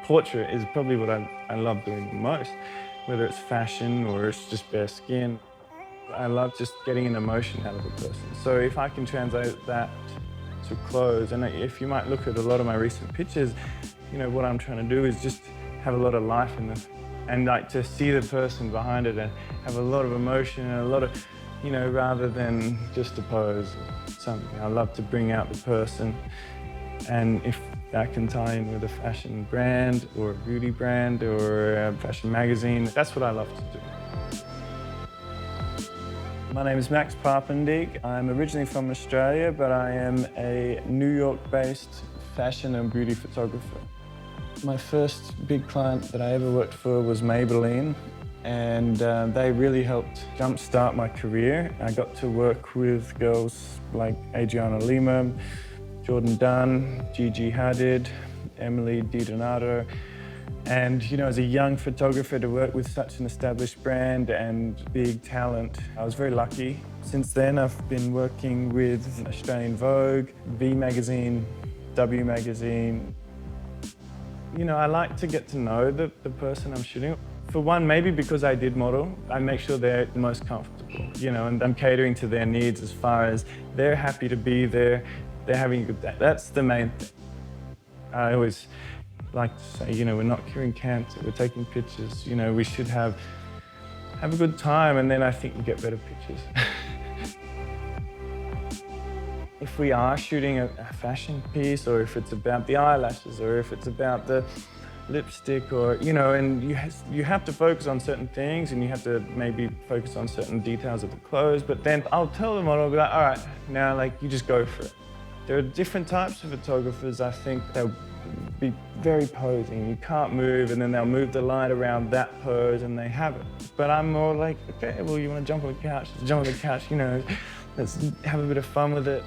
portrait is probably what I love doing the most, whether it's fashion or it's just bare skin. I love just getting an emotion out of a person. So if I can translate that to clothes, and if you might look at a lot of my recent pictures, you know, what I'm trying to do is just have a lot of life in them. And like to see the person behind it and have a lot of emotion and a lot of, you know, rather than just a pose or something. I love to bring out the person. And if that can tie in with a fashion brand or a beauty brand or a fashion magazine, that's what I love to do. My name is Max Papendieck. I'm originally from Australia, but I am a New York-based fashion and beauty photographer. My first big client that I ever worked for was Maybelline, and they really helped jumpstart my career. I got to work with girls like Adriana Lima, Jourdan Dunn, Gigi Hadid, Emily DiDonato. And you know, as a young photographer to work with such an established brand and big talent, I was very lucky. Since then, I've been working with Australian Vogue, V magazine, W magazine. You know, I like to get to know the person I'm shooting. For one, maybe because I did model, I make sure they're the most comfortable, you know, and I'm catering to their needs as far as they're happy to be there, they're having a good day. That's the main thing. I always like to say, you know, we're not curing cancer, we're taking pictures, you know, we should have a good time, and then I think you get better pictures. If we are shooting a fashion piece, or if it's about the eyelashes, or if it's about the lipstick, or, you know, and you have to focus on certain things, and you have to maybe focus on certain details of the clothes, but then I'll tell the model, I'll be like, all right, now like you just go for it. There are different types of photographers. I think they'll be very posing. You can't move, and then they'll move the light around that pose and they have it. But I'm more like, okay, well, you want to jump on the couch, let's jump on the couch, you know, let's have a bit of fun with it.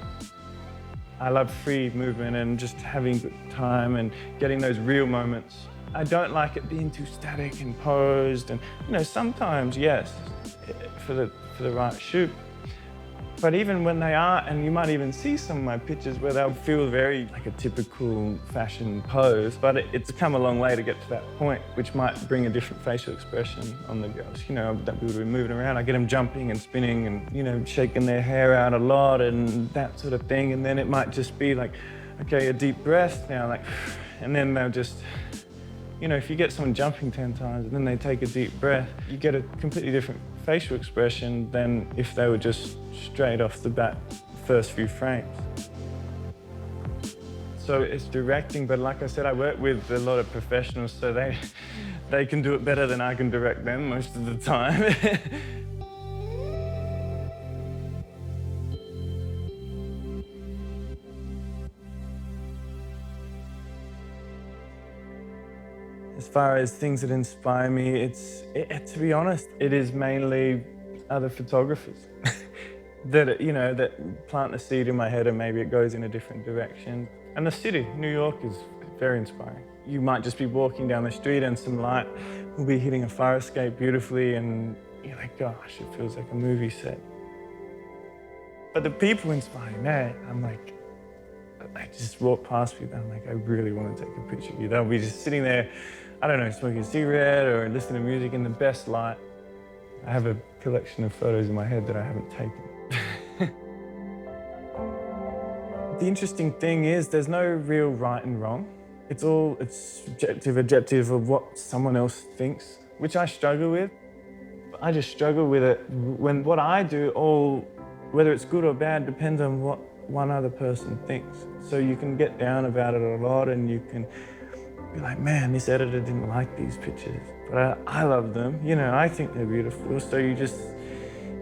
I love free movement and just having a good time and getting those real moments. I don't like it being too static and posed, and you know, sometimes, yes, for the right shoot. But even when they are, and you might even see some of my pictures where they'll feel very like a typical fashion pose, but it's come a long way to get to that point, which might bring a different facial expression on the girls. You know, that people will be moving around, I get them jumping and spinning and, you know, shaking their hair out a lot and that sort of thing. And then it might just be like, okay, a deep breath now, like, and then they'll just, you know, if you get someone jumping 10 times and then they take a deep breath, you get a completely different facial expression than if they were just straight off the bat, first few frames. So it's directing, but like I said, I work with a lot of professionals, so they can do it better than I can direct them most of the time. As far as things that inspire me, to be honest, it is mainly other photographers that, you know, that plant a seed in my head and maybe it goes in a different direction. And the city, New York, is very inspiring. You might just be walking down the street and some light will be hitting a fire escape beautifully and you're like, gosh, it feels like a movie set. But the people inspire me, I'm like, I just walk past people and I'm like, I really want to take a picture of you. They'll be just sitting there, I don't know, smoking a cigarette or listening to music in the best light. I have a collection of photos in my head that I haven't taken. The interesting thing is there's no real right and wrong. It's subjective of what someone else thinks, which I struggle with. I just struggle with it when what I do, whether it's good or bad, depends on what one other person thinks. So you can get down about it a lot and you can be like, man, this editor didn't like these pictures, but I love them. You know, I think they're beautiful. So you just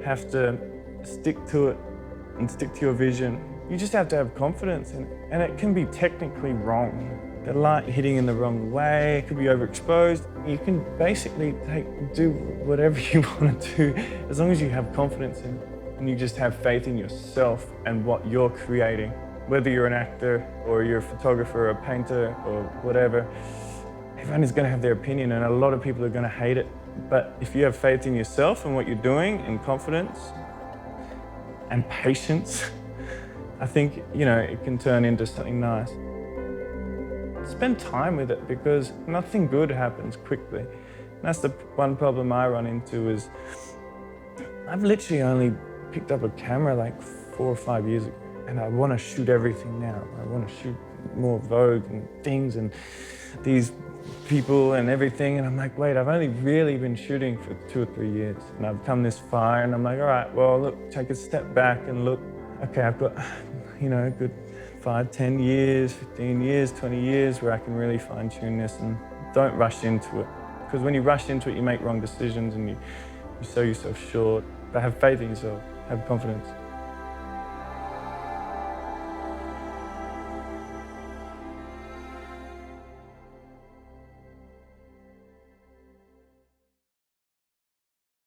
have to stick to it and stick to your vision. You just have to have confidence in it. And it can be technically wrong. The light hitting in the wrong way, it could be overexposed. You can basically do whatever you want to do as long as you have confidence in it. And you just have faith in yourself and what you're creating. Whether you're an actor or you're a photographer or a painter or whatever, everyone is going to have their opinion and a lot of people are going to hate it. But if you have faith in yourself and what you're doing and confidence and patience, I think, you know, it can turn into something nice. spend time with it, because nothing good happens quickly. And that's the one problem I run into is I've literally only picked up a camera like 4 or 5 years ago, and I want to shoot everything now. I want to shoot more Vogue and things and these people and everything, and I'm like, wait, I've only really been shooting for 2 or 3 years, and I've come this far, and I'm like, all right, well, look, take a step back and look, okay, I've got, you know, a good 5, 10 years, 15 years, 20 years where I can really fine tune this, and don't rush into it. Because when you rush into it, you make wrong decisions and you sell yourself short. But have faith in yourself, have confidence.